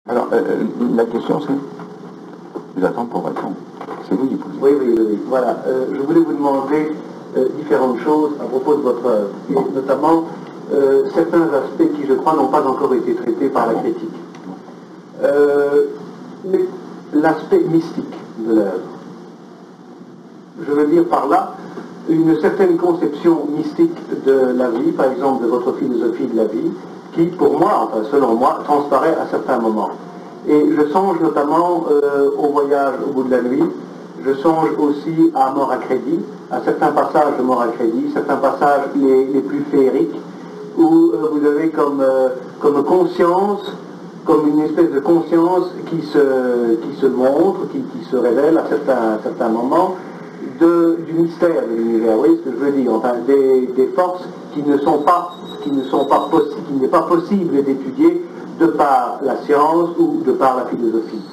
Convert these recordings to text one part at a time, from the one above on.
Alors, la question c'est, j'attends pour répondre. C'est vous qui posez. Oui. Voilà. Je voulais vous demander différentes choses à propos de votre œuvre, et notamment certains aspects qui, je crois, n'ont pas encore été traités par la critique. L'aspect mystique de l'œuvre. Je veux dire par là une certaine conception mystique de la vie, par exemple de votre philosophie de la vie, qui, pour moi, enfin selon moi, transparaît à certains moments. Et je songe notamment au voyage au bout de la nuit, je songe aussi à Mort à crédit, à certains passages de Mort à crédit, certains passages les plus féeriques, où vous avez comme conscience, comme une espèce de conscience qui se montre, qui se révèle à certains moments, du mystère de l'univers. Vous voyez ce que je veux dire? Enfin, des forces qui n'est pas possible d'étudier de par la science ou de par la philosophie.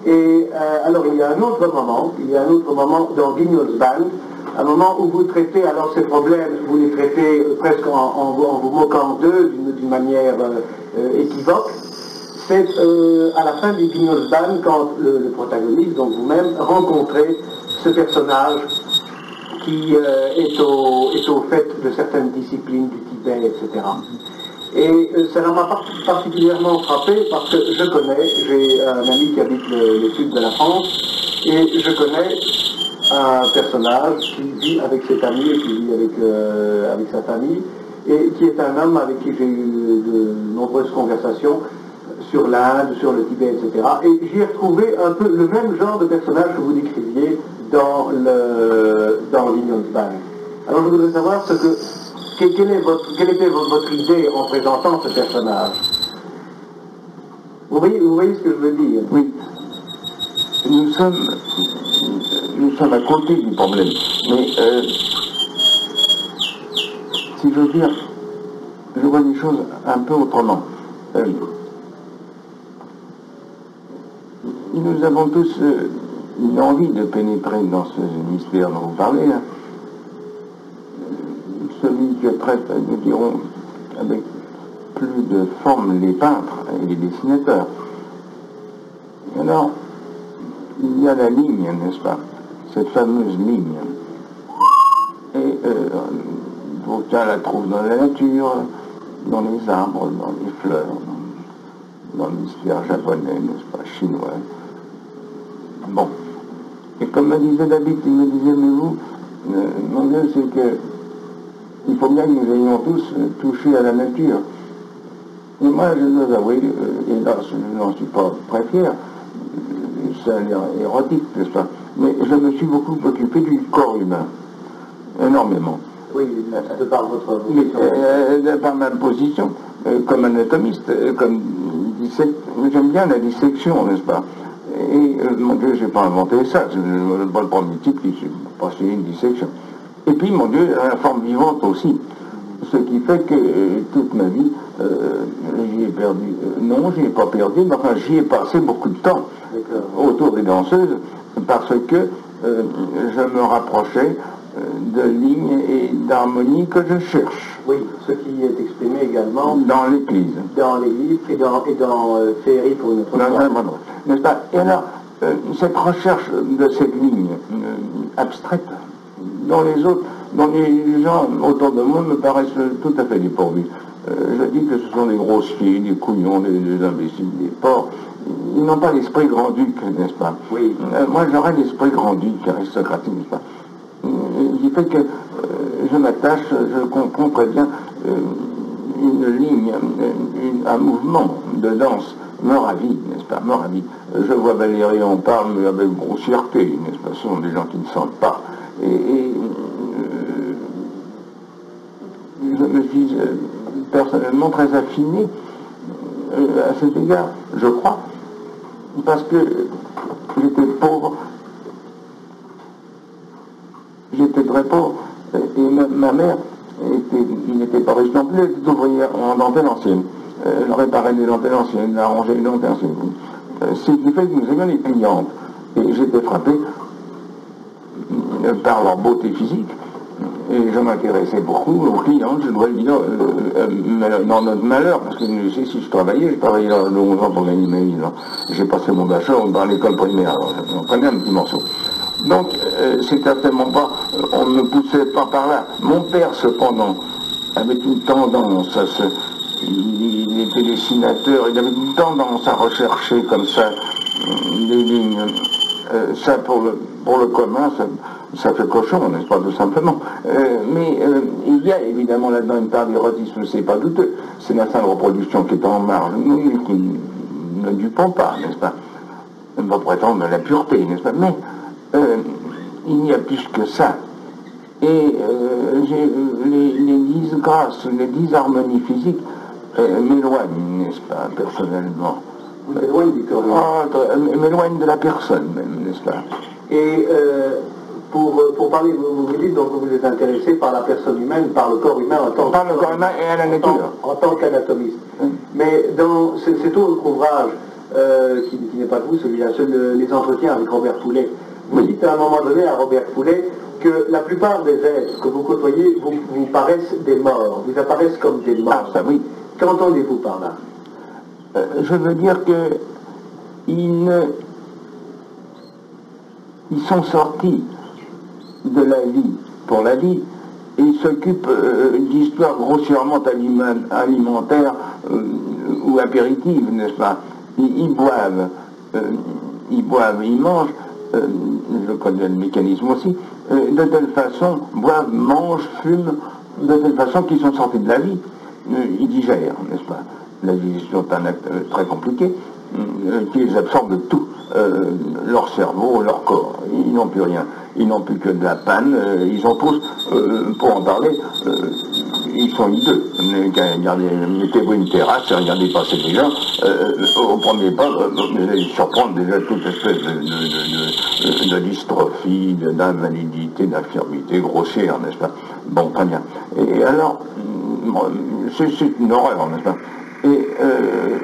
Et alors il y a un autre moment dans Guignol's Band, un moment où vous traitez alors ces problèmes, vous les traitez presque en vous moquant d'eux d'une manière équivoque. C'est à la fin du Guignol's Band, quand le protagoniste, donc vous-même, rencontrez ce personnage qui est au fait de certaines disciplines du Tibet, etc. Et ça m'a particulièrement frappé parce que j'ai un ami qui habite le sud de la France, et je connais un personnage qui vit avec cet ami et qui vit avec sa famille, et qui est un homme avec qui j'ai eu de nombreuses conversations sur l'Inde, sur le Tibet, etc. Et j'y ai retrouvé un peu le même genre de personnage que vous décriviez dans Guignol's Band. Alors je voudrais savoir quelle était votre idée en présentant ce personnage. Vous voyez ce que je veux dire? Oui. Nous sommes à côté du problème. Mais, si je veux dire, je vois les choses un peu autrement. Nous avons tous une envie de pénétrer dans ce mystère dont vous parlez, hein. Celui que traitent, nous dirons, avec plus de forme les peintres et les dessinateurs. Alors, il y a la ligne, n'est-ce pas? Cette fameuse ligne. Et aucun la trouve dans la nature, dans les arbres, dans les fleurs, dans l'hémisphère japonais, n'est-ce pas, chinois. Bon. Et comme me disait David, il me disait, mais vous, mon Dieu, c'est que il faut bien que nous ayons tous touché à la nature. Et moi, je dois avouer, et là, je n'en suis pas très fier, ça a l'air érotique, n'est-ce pas? Mais je me suis beaucoup occupé du corps humain, énormément. Oui, de par votre position. De par ma position, comme anatomiste, j'aime bien la dissection, n'est-ce pas? Et mon Dieu, je n'ai pas inventé ça, je ne pas le premier type qui s'est passé une dissection. Et puis, mon Dieu, la forme vivante aussi. Ce qui fait que toute ma vie, j'y ai perdu. Non, j'y ai pas perdu, mais enfin, j'y ai passé beaucoup de temps autour des danseuses, parce que je me rapprochais de lignes et d'harmonies que je cherche. Oui, ce qui est exprimé également dans l'Église. Dans les livres et dans Féerie pour une autre fois. N'est-ce pas? Et alors, cette recherche de cette ligne abstraite, dans les gens autour de moi me paraissent tout à fait dépourvus. Je dis que ce sont des grossiers, des couillons, des imbéciles, des porcs. Ils n'ont pas l'esprit grand-duc, n'est-ce pas? Oui. Moi, j'aurais l'esprit grand-duc, aristocratique, n'est-ce pas? Ce qui fait que je m'attache, je comprends très bien une ligne, un mouvement de danse me ravit, n'est-ce pas? Me ravit. Je vois Valérie en parle, mais avec grossièreté, n'est-ce pas? Ce sont des gens qui ne sentent pas. Et je me suis personnellement très affiné à cet égard, je crois, parce que j'étais pauvre, j'étais très pauvre, et ma mère n'était pas riche non plus, elle était ouvrière en dentelle ancienne. Elle réparait des dentelles anciennes, elle arrangeait les dentelles anciennes. Ce qui fait que nous avions les clientes. Et j'étais frappé par leur beauté physique, Et je m'intéressais beaucoup aux clients, je dois le dire, dans notre malheur, parce que si je travaillais de 11 ans pour gagner ma vie. J'ai passé mon bachelor dans l'école primaire, alors j'en prenais un petit morceau. Donc, c'est certainement pas, on ne me poussait pas par là. Mon père, cependant, avait une tendance à se... Il était dessinateur, il avait une tendance à rechercher comme ça des lignes. Ça, pour le commun, ça fait cochon, n'est-ce pas, tout simplement. Mais il y a évidemment là-dedans une part d'érotisme, c'est pas douteux. C'est l'instinct de reproduction qui est en marge, qui ne dupont pas, n'est-ce pas. On va prétendre la pureté, n'est-ce pas. Mais il n'y a plus que ça. Et les disgrâces, les disharmonies physiques m'éloignent, n'est-ce pas, personnellement. M'éloigne du corps humain. M'éloigne de la personne même, n'est-ce pas. Et pour parler, vous dites, donc vous êtes intéressé par la personne humaine, par le corps humain en tant Par le corps humain et à la nature. En tant qu'anatomiste. Mais dans cet autre ouvrage, qui n'est pas de vous, celui-là, les entretiens avec Robert Poulet, vous dites à un moment donné à Robert Poulet que la plupart des êtres que vous côtoyez vous paraissent des morts, vous apparaissent comme des morts. Ah, ça oui. Qu'entendez-vous par là? Je veux dire que ils sont sortis de la vie pour la vie et ils s'occupent d'histoires grossièrement alimentaires ou apéritives, n'est-ce pas. Ils boivent, ils mangent, je connais le mécanisme aussi, de telle façon, boivent, mangent, fument, de telle façon qu'ils sont sortis de la vie. Ils digèrent, n'est-ce pas. La digestion est un acte très compliqué, qu'ils absorbent tout, leur cerveau, leur corps. Ils n'ont plus rien. Ils n'ont plus que de la panne. Ils ont tous, pour en parler, ils sont hideux. Mettez-vous une terrasse et regardez passer les gens. Au premier pas, vous allez surprendre déjà toute espèce de dystrophie, d'invalidité, d'infirmité grossière, n'est-ce pas. Bon, très bien. Et alors, c'est une horreur, n'est-ce pas. Et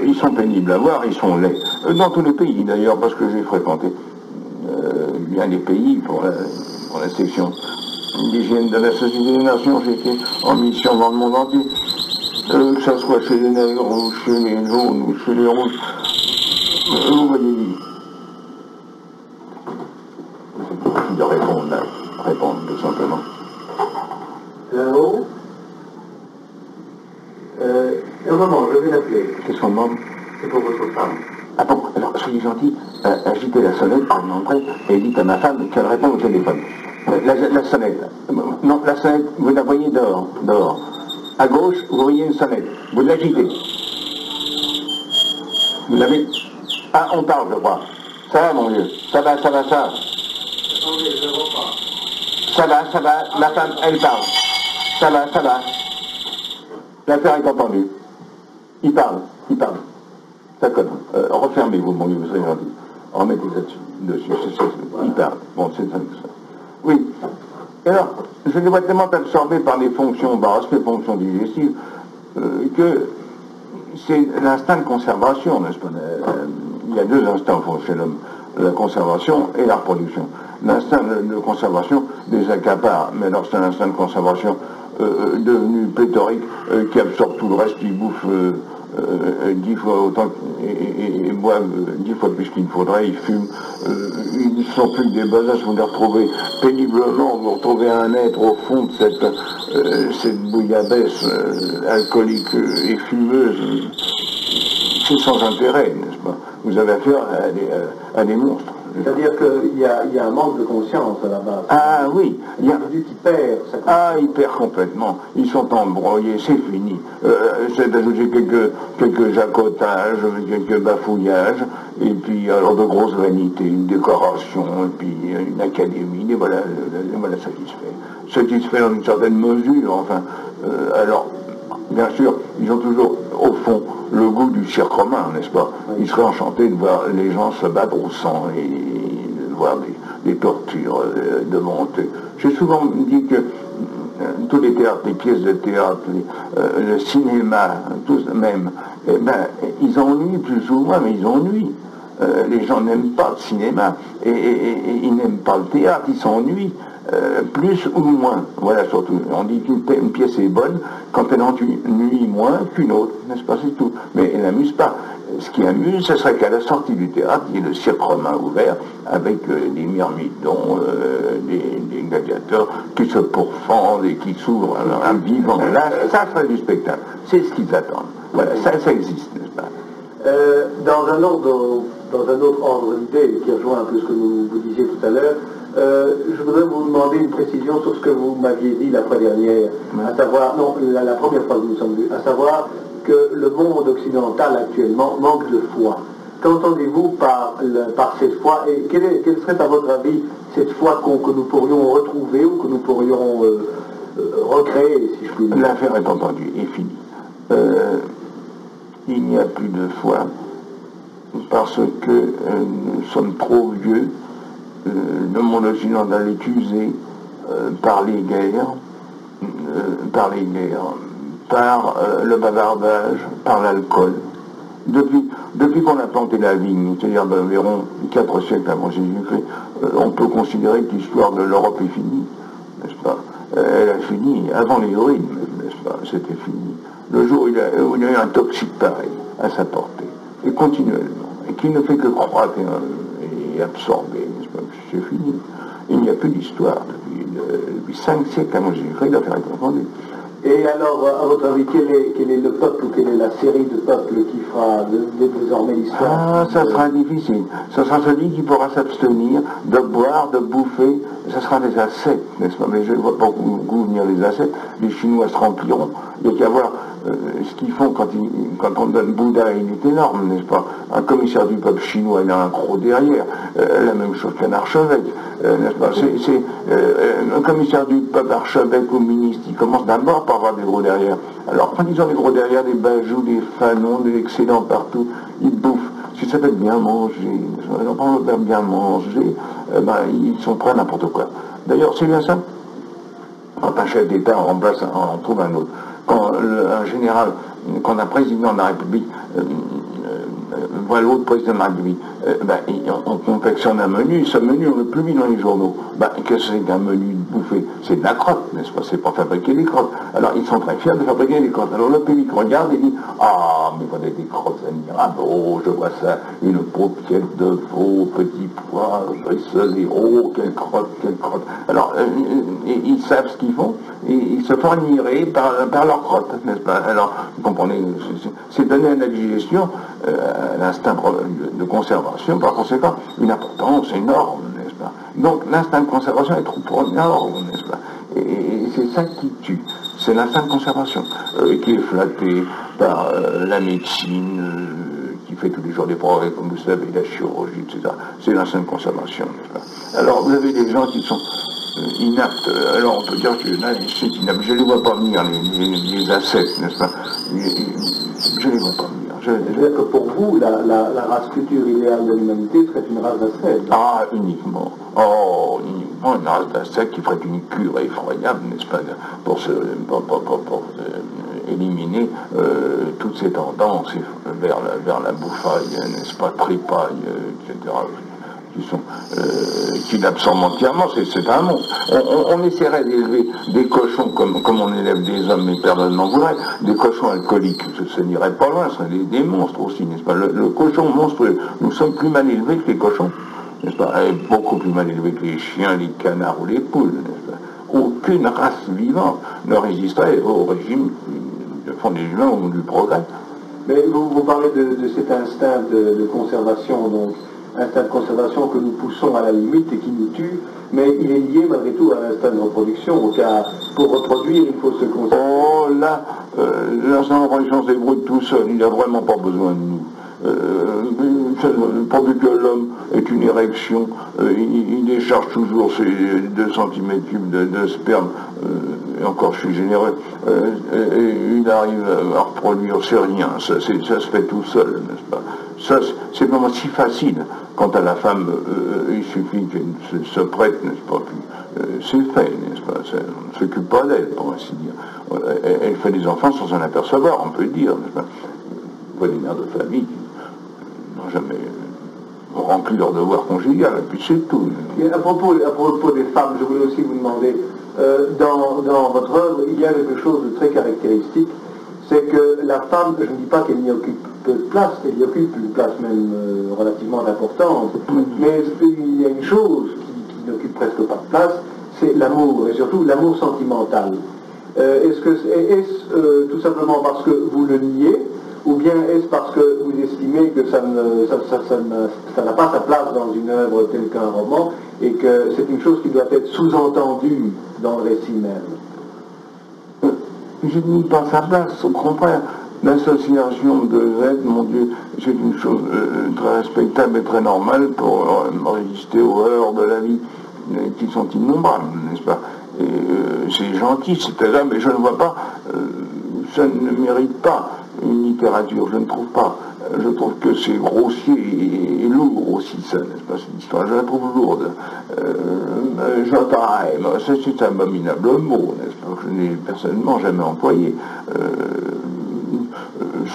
ils sont pénibles à voir, ils sont laids. Dans tous les pays d'ailleurs, parce que j'ai fréquenté bien des pays pour la section d'hygiène de la Société des Nations. J'ai été en mission dans le monde entier, que ce soit chez les nègres ou chez les jaunes ou chez les rouges. Vous voyez, c'est difficile de répondre tout simplement. Là-haut, un moment, je vais l'appeler. Qu'est-ce qu'on demande? C'est pour votre femme. Ah bon, alors soyez gentil, agitez la sonnette pour m'entrer et dites à ma femme qu'elle réponde au téléphone. La sonnette. Non, la sonnette, vous la voyez dehors. À gauche, vous voyez une sonnette. Vous l'agitez. Vous l'avez. Ah, on parle, je crois. Ça va, mon vieux. Ça va. Attendez, je ne vois pas. Ça va. Ma femme, elle parle. Ça va. L'affaire est entendue. Il parle. Ça conne. Refermez-vous, mon vieux, vous serez gentil. Remettez dessus. Il parle. Bon, c'est ça. Oui. Et alors, je les vois tellement absorbés par les fonctions basses, les fonctions digestives, que c'est l'instinct de conservation, n'est-ce pas. Il y a deux instincts chez l'homme, la conservation et la reproduction. L'instinct de conservation les accapare, mais alors c'est un instinct de conservation devenu pléthorique qui absorbe tout le reste, qui bouffe 10 fois autant et boivent 10 fois plus qu'il faudrait, ils fument, ils ne sont plus que des bazars, vous les retrouvez péniblement, vous retrouvez un être au fond de cette bouillabaisse alcoolique et fumeuse, c'est sans intérêt, n'est-ce pas. Vous avez affaire à des monstres. C'est-à-dire qu'il y a un manque de conscience à la base. Ah oui, il y a l'individu qui perd sa conscience. Ah, ils perdent complètement. Ils sont embrouillés, c'est fini. C'est d'ajouter quelques jacotages, quelques bafouillages, et puis alors de grosses vanités, une décoration, et puis une académie, et voilà satisfait. Satisfait dans une certaine mesure, enfin. Alors, bien sûr, ils ont toujours, au fond, le goût du cirque romain, n'est-ce pas? Ils seraient enchantés de voir les gens se battre au sang et de voir des tortures de montée. J'ai souvent dit que tous les théâtres, les pièces de théâtre, le cinéma, tous même, ils ennuient plus ou moins, mais ils ennuient. Les gens n'aiment pas le cinéma et ils n'aiment pas le théâtre, ils s'ennuient. plus ou moins, voilà surtout. On dit qu'une pièce est bonne quand elle ennuie moins qu'une autre, n'est-ce pas, c'est tout. Mais elle n'amuse pas. Ce qui amuse, ce serait qu'à la sortie du théâtre, il y ait le cirque romain ouvert avec des myrmidons, des gladiateurs qui se pourfendent et qui s'ouvrent un vivant. Là, ça serait du spectacle. C'est ce qu'ils attendent. Voilà, ça existe, n'est-ce pas? Dans un autre ordre d'idée, qui rejoint un peu ce que vous disiez tout à l'heure, je voudrais vous demander une précision sur ce que vous m'aviez dit la fois dernière, à savoir, non, la première fois que nous nous sommes vus, à savoir que le monde occidental actuellement manque de foi. Qu'entendez-vous par cette foi et quelle serait à votre avis cette foi que nous pourrions retrouver ou que nous pourrions recréer, si je puis dire? L'affaire est entendue et finie. Il n'y a plus de foi parce que nous sommes trop vieux. Le monde occidental est usé par les guerres, par le bavardage, par l'alcool. Depuis qu'on a planté la vigne, c'est-à-dire d'environ 4 siècles avant Jésus-Christ, on peut considérer que l'histoire de l'Europe est finie, n'est-ce pas? Elle a fini avant les druides, n'est-ce pas? C'était fini. Le jour où il y a eu un toxique pareil à sa portée, et continuellement, et qui ne fait que croître et absorber, n'est-ce pas? C'est fini. Il n'y a plus d'histoire depuis 5 siècles avant Jésus-Christ, l'affaire est confondue. Et alors, à votre avis, quel est le peuple ou quelle est la série de peuples qui fera désormais l'histoire? Ah, ça sera difficile. Ce sera celui qui pourra s'abstenir de boire, de bouffer. Ce sera des ascètes, n'est-ce pas? Mais je ne vois pas où venir les ascètes. Les Chinois se rempliront. Il y a qu'à voir ce qu'ils font quand on donne Bouddha, il est énorme, n'est-ce pas? Un commissaire du peuple chinois, il a un croc derrière. La même chose qu'un archevêque, n'est-ce pas? Un commissaire du peuple, archevêque ou ministre, il commence d'abord par avoir des gros derrière. Alors, quand ils ont des gros derrière, des bajoux, des fanons, des excédents partout, ils bouffent. Si ça s'appelle bien manger, ils ont pas bien manger, ils sont prêts à n'importe quoi. D'ailleurs, c'est bien ça. Quand un chef d'État on trouve un autre. Quand un général, quand un président de la République voit l'autre président de la République, on confectionne un menu, ce menu on ne le publie dans les journaux. Qu'est-ce que c'est qu'un menu bouffé? C'est de la crotte, n'est-ce pas? C'est pour fabriquer des crottes. Alors ils sont très fiers de fabriquer des crottes. Alors le public regarde et dit, ah, mais voilà des crottes admirables, oh, je vois ça, une paupiette de veau, petit pois, rissolé, oh, quelle crotte, quelle crotte. Alors ils savent ce qu'ils font, et ils se font admirer par leur crotte, n'est-ce pas? Alors, vous comprenez, c'est donner à la digestion, à l'instinct de conservation, par conséquent, une importance énorme, n'est-ce pas? Donc l'instinct de conservation est trop énorme, n'est-ce pas? Et c'est ça qui tue, c'est l'instinct de conservation, qui est flatté par la médecine, qui fait tous les jours des progrès, comme vous savez, la chirurgie, etc. C'est l'instinct de conservation, n'est-ce pas? Alors vous avez des gens qui sont inaptes, alors on peut dire que là, c'est inapte. Je ne les vois pas venir, les ascètes, n'est-ce pas? Je ne les vois pas venir. C'est-à-dire que pour vous, la race future idéale de l'humanité serait une race d'ascètes. Ah, uniquement. Oh, uniquement une race d'ascètes qui ferait une cure effroyable, n'est-ce pas, pour éliminer toutes ces tendances vers la bouffaille, n'est-ce pas, tripaille, etc. Qui l'absorbent entièrement, c'est un monstre. On essaierait d'élever des cochons comme on élève des hommes, mais personne n'en voudrait. Des cochons alcooliques, ça n'irait pas loin, ce seraient des monstres aussi, n'est-ce pas? Le cochon monstrueux, nous sommes plus mal élevés que les cochons, n'est-ce pas? Et beaucoup plus mal élevés que les chiens, les canards ou les poules, n'est-ce pas? Aucune race vivante ne résisterait au régime de fond des humains ou du progrès. Mais vous parlez de cet instinct de conservation, donc instinct de conservation que nous poussons à la limite et qui nous tue, mais il est lié malgré tout à l'instinct de reproduction, car pour reproduire, il faut se conserver. Oh là, l'instinct de reproduction se débrouille tout seul, il n'a vraiment pas besoin de nous. Pourvu que l'homme ait une érection, il décharge toujours ses 2 cm3 de sperme, et encore je suis généreux, et il arrive à reproduire, c'est rien, ça se fait tout seul, n'est-ce pas? Ça, c'est vraiment si facile. Quant à la femme, il suffit qu'elle se prête, n'est-ce pas? Puis c'est fait, n'est-ce pas? On ne s'occupe pas d'elle, pour ainsi dire. Elle fait des enfants sans s'en apercevoir, on peut le dire, n'est-ce pas? Vous voyez des mères de famille qui n'ont jamais rempli leur devoir conjugal, et puis c'est tout. Et à propos des femmes, je voulais aussi vous demander, dans votre œuvre, il y a quelque chose de très caractéristique, c'est que la femme, je ne dis pas qu'elle n'y occupe peu de place, elle y occupe une place même relativement importante, mais il y a une chose qui n'occupe presque pas de place, c'est l'amour, et surtout l'amour sentimental. Est-ce tout simplement parce que vous le niez, ou bien est-ce parce que vous estimez que ça n'a pas sa place dans une œuvre telle qu'un roman, et que c'est une chose qui doit être sous-entendue dans le récit même? Je ne nie pas sa place, au contraire. L'association de Z, mon Dieu, c'est une chose très respectable et très normale pour résister aux heurts de la vie qui sont innombrables, n'est-ce pas? Et c'est gentil, c'est agréable, mais je ne vois pas, ça ne mérite pas une littérature, je ne trouve pas. Je trouve que c'est grossier et lourd aussi, ça, n'est-ce pas, cette histoire, je la trouve lourde. C'est un abominable mot, n'est-ce pas, que je n'ai personnellement jamais employé.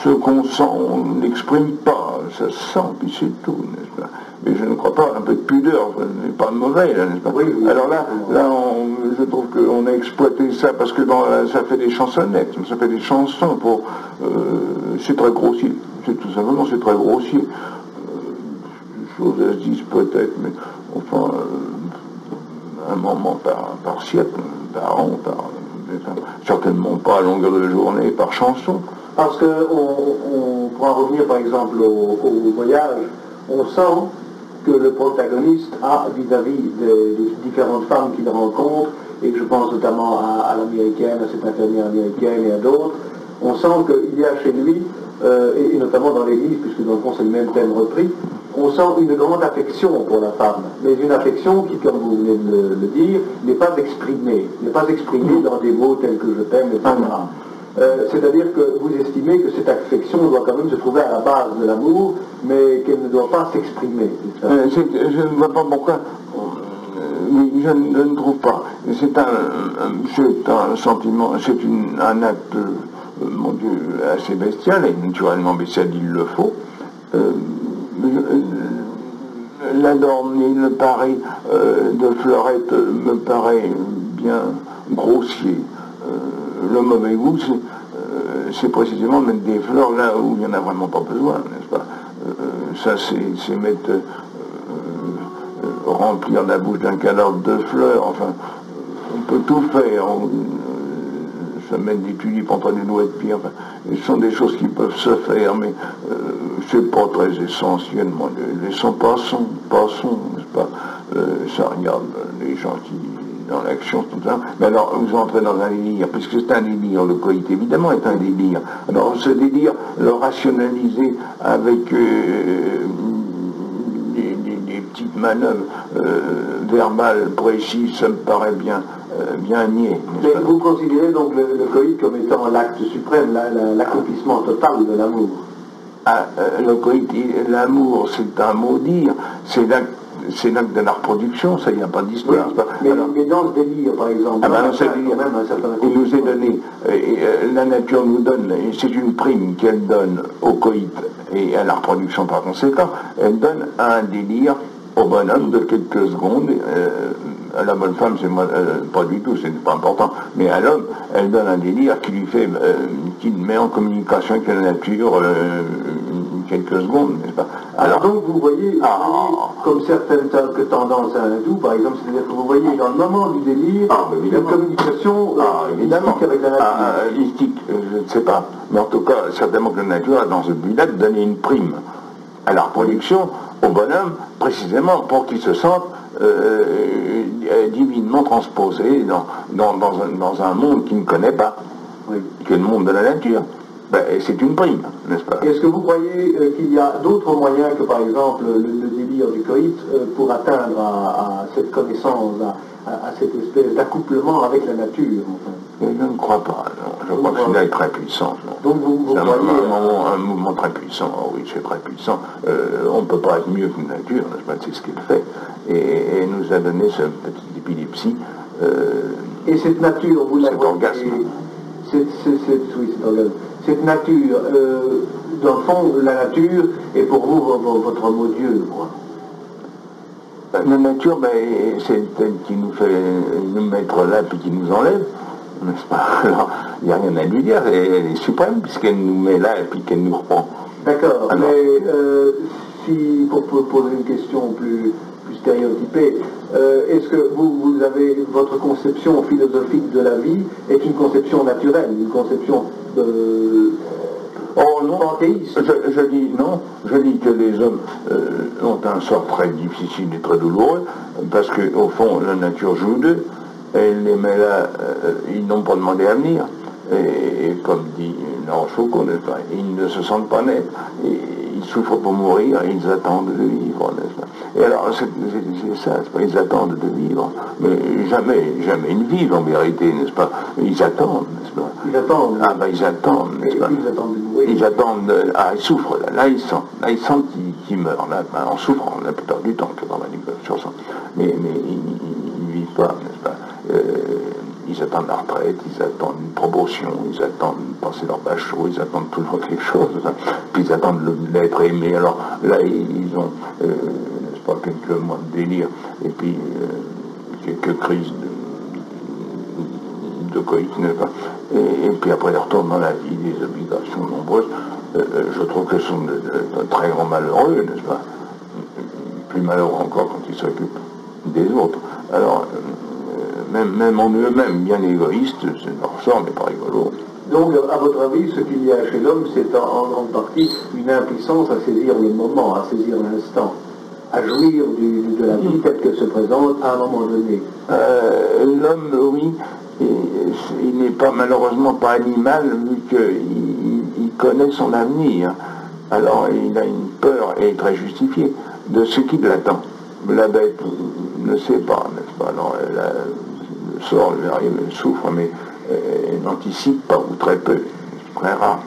Ce qu'on sent, on n'exprime pas, ça se sent, puis c'est tout, n'est-ce pas. Mais je ne crois pas, un peu de pudeur, ce n'est pas mauvais, là, n'est-ce pas. Oui, oui, alors là je trouve qu'on a exploité ça, parce que ça fait des chansonnettes, ça fait des chansons pour... c'est très grossier, c'est tout simplement, c'est très grossier. Les choses, elles se disent peut-être, mais enfin, un moment par siècle, par an, certainement pas à longueur de journée, par chanson. Parce qu'on pourra revenir par exemple au voyage, on sent que le protagoniste a vis-à-vis des différentes femmes qu'il rencontre, et que je pense notamment à l'américaine, à cette infirmière américaine et à d'autres, on sent qu'il y a chez lui, et notamment dans les livres, puisque dans le fond c'est le même thème repris, on sent une grande affection pour la femme, mais une affection qui, comme vous venez de le dire, n'est pas exprimée dans des mots tels que je t'aime, etc. C'est-à-dire que vous estimez que cette affection doit quand même se trouver à la base de l'amour, mais qu'elle ne doit pas s'exprimer. Je ne vois pas pourquoi. Je ne trouve pas. C'est un sentiment, c'est un acte, mon Dieu, assez bestial, et naturellement bestial, il le faut. L'adorner, le pari de Fleurette me paraît bien grossier. Le mauvais goût, c'est précisément mettre des fleurs là où il n'y en a vraiment pas besoin, n'est-ce pas? Ça, c'est mettre, remplir la bouche d'un cadavre de fleurs, enfin, on peut tout faire, se mettre des tulipes entre les doigts de pied, enfin, ce sont des choses qui peuvent se faire, mais c'est pas très essentiel, moi, laissons passons, n'est-ce pas? Ça regarde les gens qui... dans l'action, tout ça. Mais alors, vous entrez dans un délire, puisque c'est un délire, le coït, évidemment, est un délire. Alors, ce délire, le rationaliser avec des petites manœuvres verbales précises, ça me paraît bien niais. Mais vous considérez donc le coït comme étant l'acte suprême, l'accomplissement total de l'amour? Le coït, l'amour, c'est un mot dire, c'est l'acte de la reproduction, ça, il n'y a pas d'histoire. Oui, mais dans ce délire, par exemple, il nous est donné, la nature nous donne, et c'est une prime qu'elle donne au coït et à la reproduction par conséquent, elle donne un délire au bonhomme de quelques secondes. À la bonne femme, c'est pas du tout, c'est pas important, mais à l'homme, elle donne un délire qui lui fait, qui le met en communication avec la nature quelques secondes, n'est-ce pas? Alors donc vous voyez, comme certaines tendances hindoues, par exemple, c'est-à-dire que vous voyez dans le moment du délire, une communication évidemment avec la nature. Mystique, je ne sais pas, mais en tout cas, certainement que la nature a dans ce but-là de donner une prime à la reproduction au bonhomme, précisément pour qu'il se sente divinement transposé dans un monde qu'il ne connaît pas, qui est le monde de la nature. C'est une prime, n'est-ce pas? Est-ce que vous croyez qu'il y a d'autres moyens que, par exemple, le délire du coït pour atteindre à cette connaissance, à cette espèce d'accouplement avec la nature, enfin? Je ne crois pas, non. Je crois que c'est très puissant. Non. Donc vous c'est croyez un mouvement très puissant, oui, c'est très puissant. On ne peut pas être mieux qu'une nature, n'est-ce pas? C'est ce qu'elle fait. Et nous a donné cette petite épilepsie. Et cette nature, vous l'avez... Cet orgasme. Oui, cet orgasme. Cette nature, dans le fond, la nature est pour vous votre mot Dieu, quoi. La nature, ben, c'est elle qui nous fait nous mettre là puis qui nous enlève, n'est-ce pas? Alors, il n'y a rien à lui dire, elle est suprême puisqu'elle nous met là et puis qu'elle nous reprend. D'accord, mais si, pour poser une question plus stéréotypée, est-ce que vous avez votre conception philosophique de la vie est une conception naturelle, une conception de... Oh non, je dis non, je dis que les hommes ont un sort très difficile et très douloureux, parce qu'au fond, la nature joue d'eux, elle les met là, ils n'ont pas demandé à venir, et comme dit Laurent Foucault, n'est-ce pas, ils ne se sentent pas nets, et ils souffrent pour mourir, et ils attendent de vivre, n'est-ce pas. Et alors, c'est ça, ils attendent de vivre, mais jamais ils vivent en vérité, n'est-ce pas, ils attendent, n'est-ce pas. Ils attendent. Ah ben ils attendent, n'est-ce pas. Ils attendent de mourir. Ils attendent, ils souffrent, là ils sentent qu'ils meurent, là, ben, en souffrant la plupart du temps, 90%. Mais ils ne vivent pas, n'est-ce pas. Ils attendent la retraite, ils attendent une promotion, ils attendent de passer leur bachot, ils attendent toujours quelque chose, hein. Puis ils attendent d'être aimés. Alors là, ils ont, n'est-ce pas, quelques mois de délire, et puis quelques crises de coït, n'est-ce pas. Et puis après, ils retournent dans la vie, des obligations nombreuses. Je trouve qu'elles sont de très grands malheureux, n'est-ce pas. Plus malheureux encore quand ils s'occupent des autres. Alors, même en eux-mêmes, bien égoïstes, leur sort n'est pas rigolo. Donc, à votre avis, ce qu'il y a chez l'homme, c'est en grande partie une impuissance à saisir le moment, à saisir l'instant, à jouir de la vie telle qu'elle se présente à un moment donné. L'homme, oui, il n'est pas malheureusement pas animal, vu qu'il connaît son avenir. Alors, il a une peur, et très justifiée, de ce qui l'attend. La bête ne sait pas, n'est-ce pas. Alors, elle sort, elle arrive, elle souffre, mais elle n'anticipe pas, ou très peu, c'est très rare.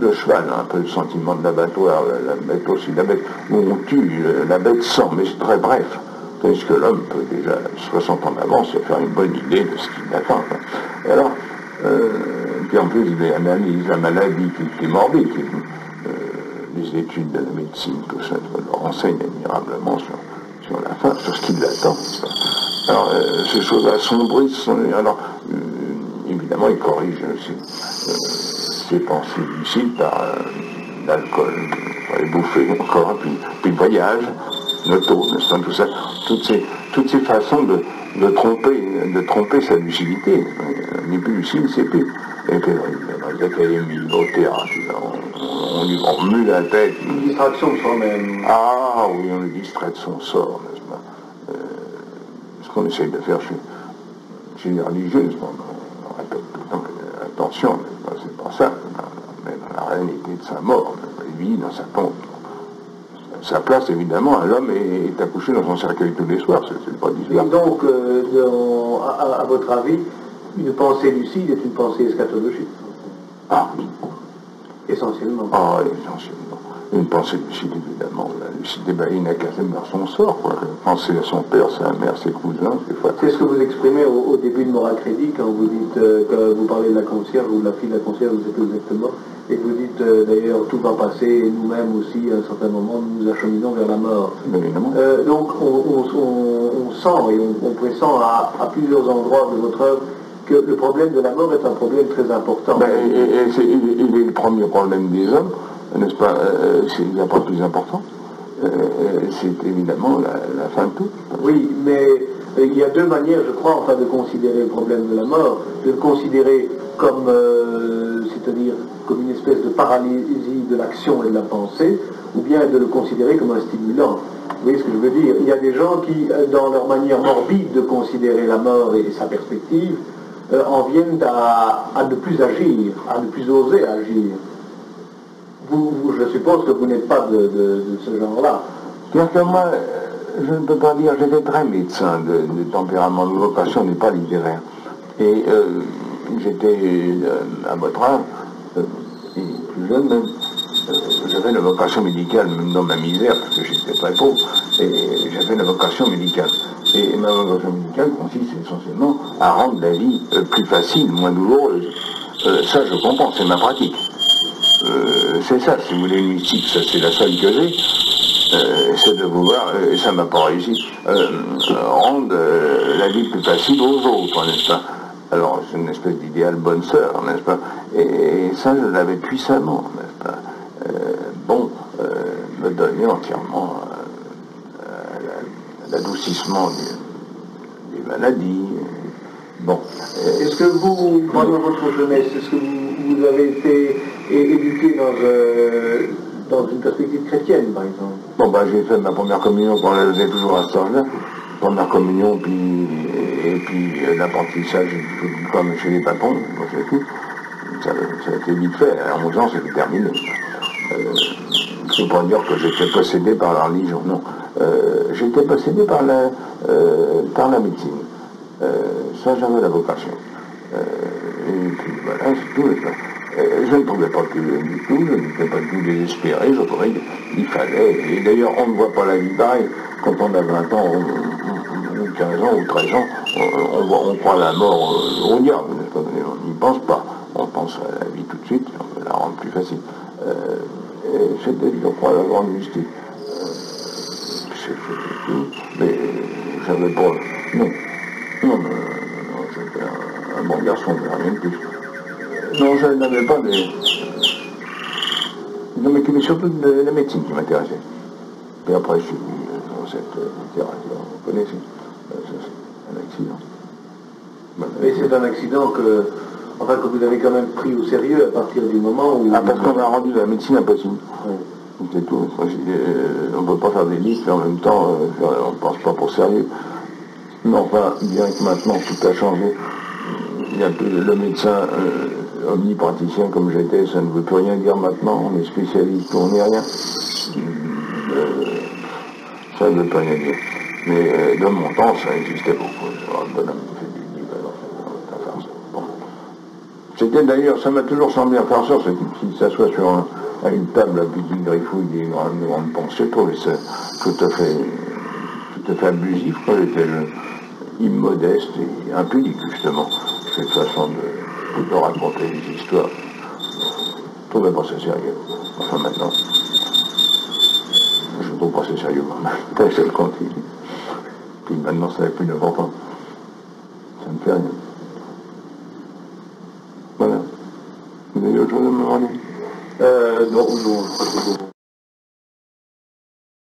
Le cheval a un peu le sentiment de l'abattoir, la bête aussi, la bête où on tue, la bête sent, mais c'est très bref. Tandis que l'homme peut déjà, 60 ans d'avance, se faire une bonne idée de ce qu'il attend. Et alors, puis en plus, il analyse la maladie qui est morbide, les études de la médecine, tout ça, leur enseigne admirablement sur la fin, sur ce qui l'attend. Alors, ces choses assombrissent, alors, évidemment, il corrige ses pensées lucides par l'alcool, par les bouffées encore, puis le voyage, l'auto, n'est-ce pas, tout ça, toutes ces façons de tromper sa lucidité. Il n'est plus lucide, c'est plus. Et puis, dans les académies, au théâtre, on lui remue la tête. Une distraction de soi-même. Ah oui, on le distrait de son sort, n'est-ce pas. Ce qu'on essaye de faire chez les religieux, n'est-ce pas. On répète tout le temps que, attention, c'est pas ça, mais dans la réalité de sa mort, il vit dans sa tombe. Sa place, évidemment, l'homme est accouché dans son cercueil tous les soirs, c'est pas d'histoire. Et donc, à votre avis, une pensée lucide est une pensée eschatologique? Ah oui. Essentiellement. Ah, essentiellement. Une pensée lucide, évidemment. La lucidité, il n'a qu'à faire son sort, quoi. Penser à son père, sa mère, ses cousins, ses frères. C'est ce que vous exprimez au début de Moral Crédit, quand vous dites, quand vous parlez de la concierge, ou de la fille de la concierge, je ne sais plus exactement, et vous dites d'ailleurs tout va passer, et nous-mêmes aussi, à un certain moment, nous nous acheminons vers la mort. Évidemment. Donc on sent, et on pressent à plusieurs endroits de votre œuvre, que le problème de la mort est un problème très important. Il est le premier problème des hommes, n'est-ce pas, il n'y a pas plus important. C'est évidemment la fin de tout. Oui, mais il y a deux manières, je crois, enfin, de considérer le problème de la mort. De le considérer comme, c'est-à-dire comme une espèce de paralysie de l'action et de la pensée, ou bien de le considérer comme un stimulant. Vous voyez ce que je veux dire? Il y a des gens qui, dans leur manière morbide de considérer la mort et sa perspective, en viennent à ne plus agir, à ne plus oser agir. Je suppose que vous n'êtes pas de ce genre-là. C'est-à-dire que moi, je ne peux pas dire, j'étais très médecin de tempérament, de vocation n'est pas littéraire. Et j'étais à votre âge, et plus jeune même, j'avais une vocation médicale, même dans ma misère, parce que j'étais très pauvre, et j'avais une vocation médicale. Et ma vocation médicale consiste essentiellement à rendre la vie plus facile, moins douloureuse. Ça, je comprends, c'est ma pratique. C'est ça, si vous voulez, une mystique, ça c'est la seule que j'ai. c'est de vouloir, et ça m'a pas réussi, rendre la vie plus facile aux autres, n'est-ce pas? Alors, c'est une espèce d'idéal bonne sœur, n'est-ce pas? Et ça, je l'avais puissamment, n'est-ce pas? Me donner entièrement l'adoucissement des maladies. Bon. Est-ce que vous, pendant votre jeunesse, est-ce que vous avez été éduqué dans une perspective chrétienne, par exemple? Bon, bah, j'ai fait ma première communion quand on faisait toujours à cet âge-là. Première communion, et puis l'apprentissage, comme chez les papons, moi j'ai tout. Ça a été vite fait. À 11 ans, c'était terminé. Je ne peux pas dire que j'étais possédé par la religion, non. J'étais possédé par la médecine. Ça, j'avais la vocation. Et puis voilà, c'est tout. Je ne trouvais pas que du tout, je n'étais pas du tout désespéré, je trouvais qu'il fallait. Et d'ailleurs, on ne voit pas la vie pareille. Quand on a 20 ans, ou 15 ans, ou 13 ans, on croit la mort au diable. On n'y pense pas. On pense à la vie tout de suite, on veut la rendre plus facile. Et c'était, je crois, la grande mystique. C'était tout. Mais j'avais pas... Non, j'étais un bon garçon, mais rien de plus. Non, je n'avais pas de... Non, mais surtout de la médecine qui m'intéressait. Et après, je suis venu dans cette littérature. Vous connaissez, c'est un accident. Mais c'est un accident que vous avez quand même pris au sérieux à partir du moment où... Ah, parce qu'on a rendu la médecine impossible. Oui. C'est tout. On ne peut pas faire des listes, mais en même temps, on ne pense pas pour sérieux. Mais enfin, bien que maintenant tout a changé, il y a le médecin omnipraticien comme j'étais, ça ne veut plus rien dire maintenant, on est spécialiste, on n'est rien. Ça ne veut plus rien dire. Mais de mon temps, ça existait beaucoup. Le bonhomme fait du livre, bon. C'était d'ailleurs, ça m'a toujours semblé un farceur, c'est qu'il s'assoit à une table, puis qu'il griffouille des grandes pensées, je trouvais ça tout à fait abusif, quoi. J'étais immodeste et impudique, justement, cette façon de raconter des histoires. Je ne trouvais pas ça sérieux. Enfin, maintenant, je ne trouve pas ça sérieux, moi-même. Ça le continue. Puis maintenant, ça n'a plus d'importance. Ça ne fait rien. Voilà. Vous avez autre chose à me demander? Non, je crois que